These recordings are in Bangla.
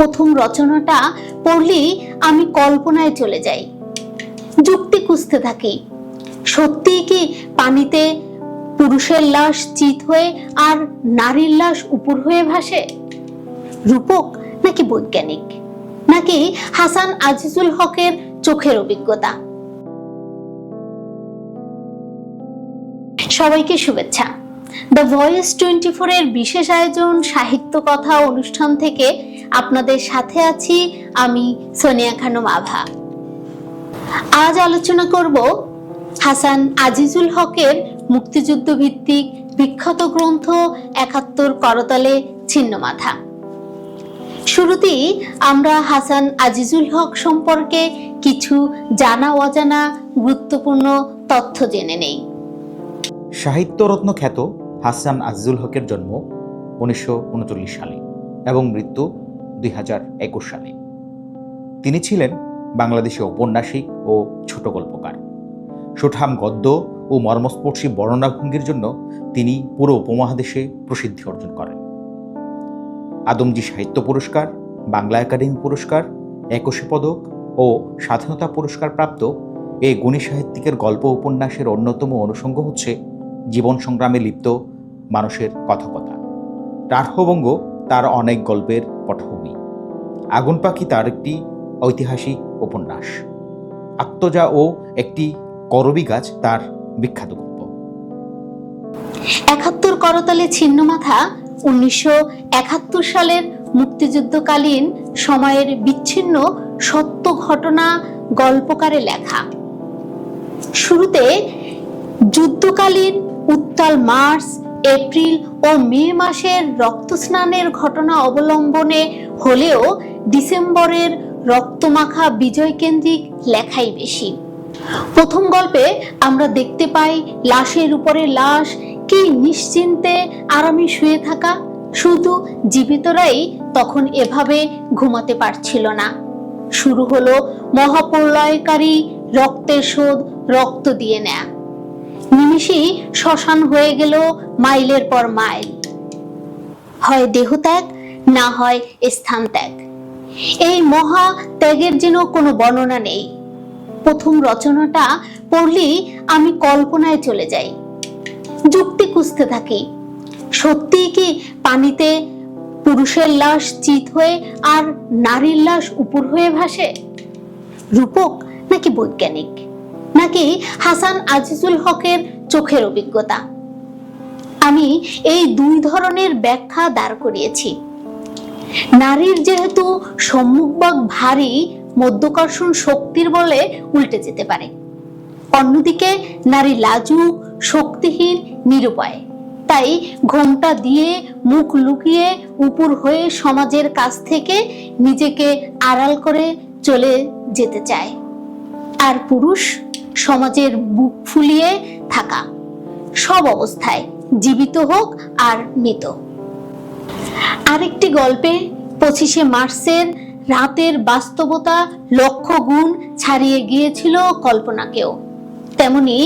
প্রথম রচনাটা পড়লেই আমি কল্পনায় চলে যাই, যুক্তি খুঁজতে থাকি। সত্যি কি পানিতে পুরুষের লাশ চিত হয়ে আর নারীর লাশ উপর হয়ে ভাসে? রূপক নাকি বৈজ্ঞানিক, নাকি হাসান আজিজুল হকের চোখের অভিজ্ঞতা? সবাইকে শুভেচ্ছা। দ্য ভয়েস 24 এর বিশেষ আয়োজন সাহিত্য কথা অনুষ্ঠান থেকে আপনাদের সাথে আছি আমি সোনিয়া খানম আভা। আজ আলোচনা করব হাসান আজিজুল হকের মুক্তিযুদ্ধ ভিত্তিক বিখ্যাত গ্রন্থ ৭১ করতলে ছিন্ন মাথা। শুরুতেই আমরা হাসান আজিজুল হক সম্পর্কে কিছু জানা অজানা গুরুত্বপূর্ণ তথ্য জেনে নেই। সাহিত্যরত্ন খ্যাত হাসান আজিজুল হকের জন্ম 1939 সালে এবং মৃত্যু 2021 সালে। তিনি ছিলেন বাংলাদেশী ঔপন্যাসিক ও ছোট গল্পকার। সুঠাম গদ্য ও মর্মস্পর্শী বর্ণনাভঙ্গির জন্য তিনি পুরো উপমহাদেশে প্রসিদ্ধি অর্জন করেন। আদমজী সাহিত্য পুরস্কার, বাংলা একাডেমি পুরস্কার, ৮১ পদক ও স্বাধীনতা পুরস্কার প্রাপ্ত এই গুণী সাহিত্যিকের গল্প উপন্যাসের অন্যতম অনুষঙ্গ হচ্ছে জীবন সংগ্রামে লিপ্ত মানুষের কথকতা। রাঢ়বঙ্গ তার অনেক গল্পের পটভূমি। আগুন পাখি তার একটি ঐতিহাসিক উপন্যাস। আত্মজা ও একটি করবী গাছ তার বিখ্যাত গল্প। ৭১ করতলে ছিন্ন মাথা 19৭১ সালের মুক্তিযুদ্ধকালীন সময়ের বিচ্ছিন্ন সত্য ঘটনা গল্পকারে লেখা। শুরুতে যুদ্ধকালীন উত্তাল মার্চ, এপ্রিল ও মে মাসের রক্তস্নানের ঘটনা অবলম্বনে হলেও ডিসেম্বরের রক্তমাখা বিজয় কেন্দ্রিক লেখাই বেশি। প্রথম গল্পে আমরা দেখতে পাই লাশের উপরে লাশ, কি নিশ্চিন্তে আরামে শুয়ে থাকা। শুধু জীবিতরাই তখন এভাবে ঘুমাতে পারছিল না। শুরু হলো মহাপ্রলয়কারী রক্তের শোধ, রক্ত দিয়ে নেয়া। নিমিষেই শ্মশান হয়ে গেল মাইলের পর মাইল। হয় দেহত্যাগ, না হয় স্থান ত্যাগ। এই মহা ত্যাগের যেন কোনো বর্ণনা নেই। প্রথম রচনাটা পড়লেই আমি কল্পনায় চলে যাই, যুক্তি খুঁজতে থাকি। সত্যি কি পানিতে পুরুষের লাশ চিত হয়ে আর নারীর লাশ উপর হয়ে ভাসে? রূপক নাকি বৈজ্ঞানিক, নাকি হাসান আজিজুল হকের চোখের অভিজ্ঞতা? আমি এই দুই ধরনের ব্যাখ্যা দাঁড় করিয়েছি। নারীর যেহেতু সম্মুখভাগ ভারী, মধ্যাকর্ষণ শক্তির বলে উল্টে যেতে পারে। অন্যদিকে নারী লাজুক, শক্তিহীন, নিরুপায়। তাই ঘোমটা দিয়ে মুখ লুকিয়ে উপর হয়ে সমাজের কাছ থেকে নিজেকে আড়াল করে চলে যেতে চায়। আর পুরুষ সমাজের বুক ফুলিয়ে থাকা, সব অবস্থায়, জীবিত হোক আর মৃত। আরেকটি গল্পে 25শে মার্চের রাতের বাস্তবতা লক্ষ গুণ ছাড়িয়ে গিয়েছিল কল্পনাকেও। তেমনি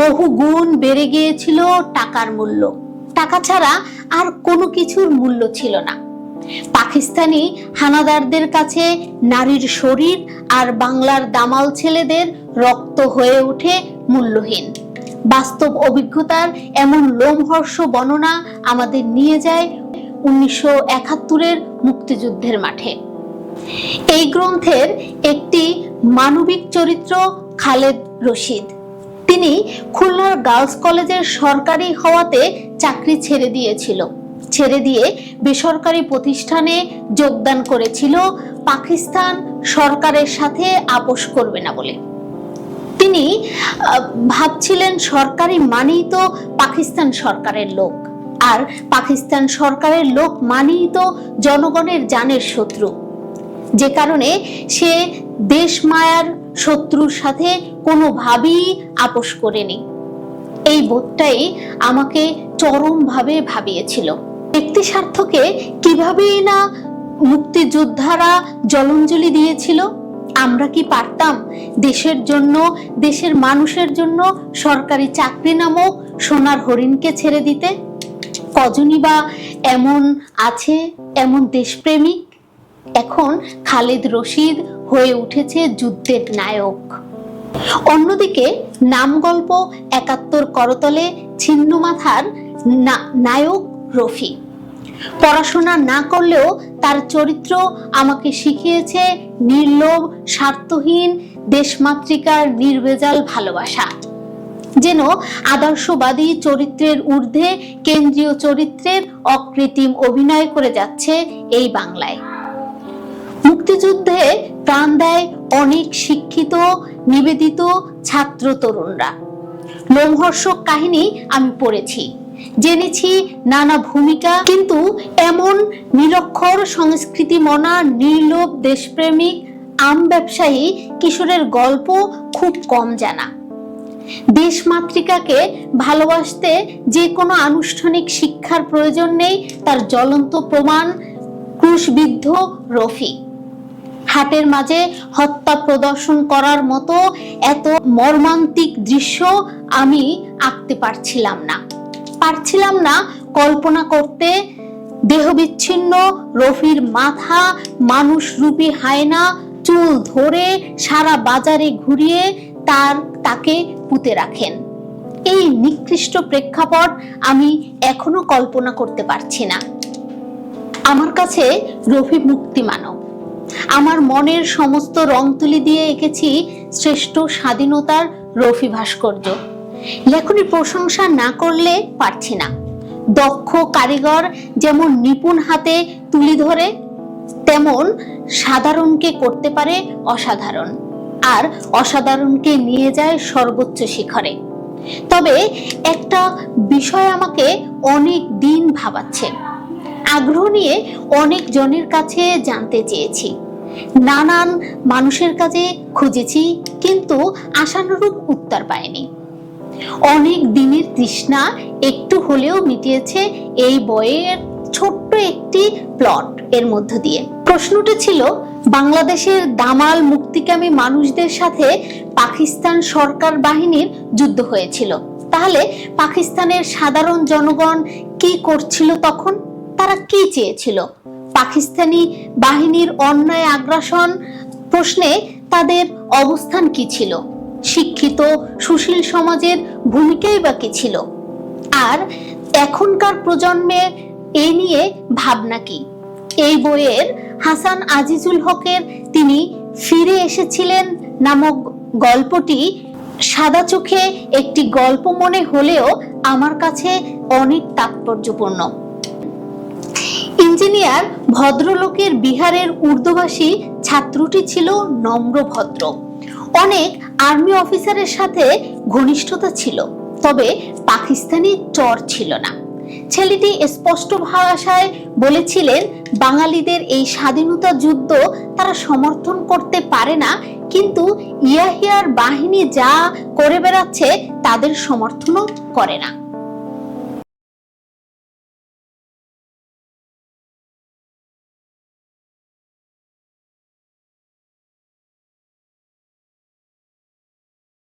বহু গুণ বেড়ে গিয়েছিল টাকার মূল্য। টাকা ছাড়া আর কোনো কিছুর মূল্য ছিল না। পাকিস্তানি হানাদারদের কাছে নারীর শরীর আর বাংলার দামাল ছেলেদের রক্ত হয়ে ওঠে মূল্যহীন। বাস্তব অভিজ্ঞতার এমন লোমহর্ষ বর্ণনা আমাদের নিয়ে যায় 19৭১-এর মুক্তিযুদ্ধের মাঠে। এই গ্রন্থের একটি মানবিক চরিত্র খালেদ রশিদ। তিনি খুলনার গার্লস কলেজের সরকারি হওয়াতে চাকরি ছেড়ে দিয়ে বেসরকারি প্রতিষ্ঠানে যোগদান করেছিল পাকিস্তান সরকারের সাথে আপোষ করবে না বলে। তিনি ভাবছিলেন সরকারি মানেই তো পাকিস্তান সরকারের লোক, আর পাকিস্তান সরকারের লোক মানেই তো জনগণের জানের শত্রু। যে কারণে সে দেশ মায়ার শত্রুর সাথে কোনোভাবেই আপোষ করেনি। এই বোধটাই আমাকে চরমভাবে ভাবিয়েছিল। ব্যক্তি স্বার্থকে কিভাবেই না মুক্তিযোদ্ধারা জলাঞ্জলি দিয়েছিল। আমরা কি পারতাম দেশের জন্য, দেশের মানুষের জন্য সরকারি চাকরি নামক সোনার হরিণকে ছেড়ে দিতে? কজনই বা এমন আছে, এমন দেশপ্রেমিক? এখন খালিদ রশিদ হয়ে উঠেছে যুদ্ধের নায়ক। অন্যদিকে নাম গল্প ৭১ করতলে ছিন্ন মাথার নায়ক রফি। পড়াশোনা না করলেও তার চরিত্র আমাকে শিখিয়েছে নির্লোভ, স্বার্থহীন দেশমাতৃকার নির্ভেজাল ভালোবাসা। যেন আদর্শবাদী চরিত্রের ঊর্ধ্বে কেন্দ্রীয় চরিত্রের অকৃত্রিম অভিনয় করে যাচ্ছে এই বাংলায়। মুক্তিযুদ্ধে প্রাণ দেয় অনেক শিক্ষিত নিবেদিত ছাত্র তরুণরা। লোমহর্ষক কাহিনী আমি পড়েছি, জেনেছি নানা ভূমিকা, কিন্তু এমন নিরক্ষর সংস্কৃতি মনা নির্লোভ দেশপ্রেমিক আম ব্যবসায়ী কিশোরের গল্প খুব কম জানা। দেশমাতৃকাকে ভালোবাসতে যে কোনো আনুষ্ঠানিক শিক্ষার প্রয়োজন নেই, তার জ্বলন্ত প্রমাণ ক্রুশবিদ্ধ রফি। হাটের মাঝে হত্যা প্রদর্শন করার মতো এত মর্মান্তিক দৃশ্য আমি আঁকতে পারছিলাম না কল্পনা করতে। দেহবিচ্ছিন্ন রফির মাথা মানুষরূপী হায়না চুল ধরে সারা বাজারে ঘুরিয়ে তাকে পুঁতে রাখেন। এই নিকৃষ্ট প্রেক্ষাপট আমি এখনো কল্পনা করতে পারছি না। আমার কাছে রফি মুক্তি মানব। আমার মনের সমস্ত রং তুলি দিয়ে এঁকেছি শ্রেষ্ঠ স্বাধীনতার রফি ভাস্কর্য। লেখনীর প্রশংসা না করলে পারছি না। দক্ষ কারিগর যেমন নিপুণ হাতে তুলি ধরে, তেমন সাধারণকে করতে পারে অসাধারণ, আর অসাধারণকে নিয়ে যায় সর্বোচ্চ শিখরে। তবে একটা বিষয় আমাকে অনেক দিন ভাবাচ্ছে, আগ্রহ নিয়ে অনেক জনের কাছে জানতে চেয়েছি, নানান মানুষের কাছে খুঁজেছি, কিন্তু আশানুরূপ উত্তর পাইনি। অনেক দিনের তৃষ্ণা একটু হলেও মিটিয়েছে এই বইয়ের ছোট্ট একটি প্লট এর মধ্য দিয়ে। প্রশ্নটি ছিল, বাংলাদেশের দামাল মুক্তিকামী মানুষদের সাথে পাকিস্তান সরকার বাহিনীর যুদ্ধ হয়েছিল, তাহলে পাকিস্তানের সাধারণ জনগণ কি করছিল তখন? তারা কি চেয়েছিল? পাকিস্তানি বাহিনীর অন্যায় আগ্রাসন প্রশ্নে তাদের অবস্থান কি ছিল? শিক্ষিত সুশীল সমাজের ভূমিকাই বা কি ছিল? আর এখনকার প্রজন্মের এ নিয়ে ভাবনা কি? এই বইয়ের হাসান আজিজুল হকের তিনি ফিরে এসেছিলেন নামক গল্পটি সাদা চোখে একটি গল্প মনে হলেও আমার কাছে অনেক তাৎপর্যপূর্ণ। ইঞ্জিনিয়ার ভদ্রলোকের বিহারের উর্দুভাষী ছাত্রটি ছিল নম্র ভদ্র। অনেক আর্মি অফিসারের সাথে ঘনিষ্ঠতা ছিল, তবে পাকিস্তানি চর ছিল না। ছেলেটি স্পষ্ট ভাষায় বলেছিলেন, বাঙালিদের এই স্বাধীনতা যুদ্ধ তারা সমর্থন করতে পারে না, কিন্তু ইয়াহিয়ার বাহিনী যা করে বেড়াচ্ছে তাদের সমর্থনও করে না।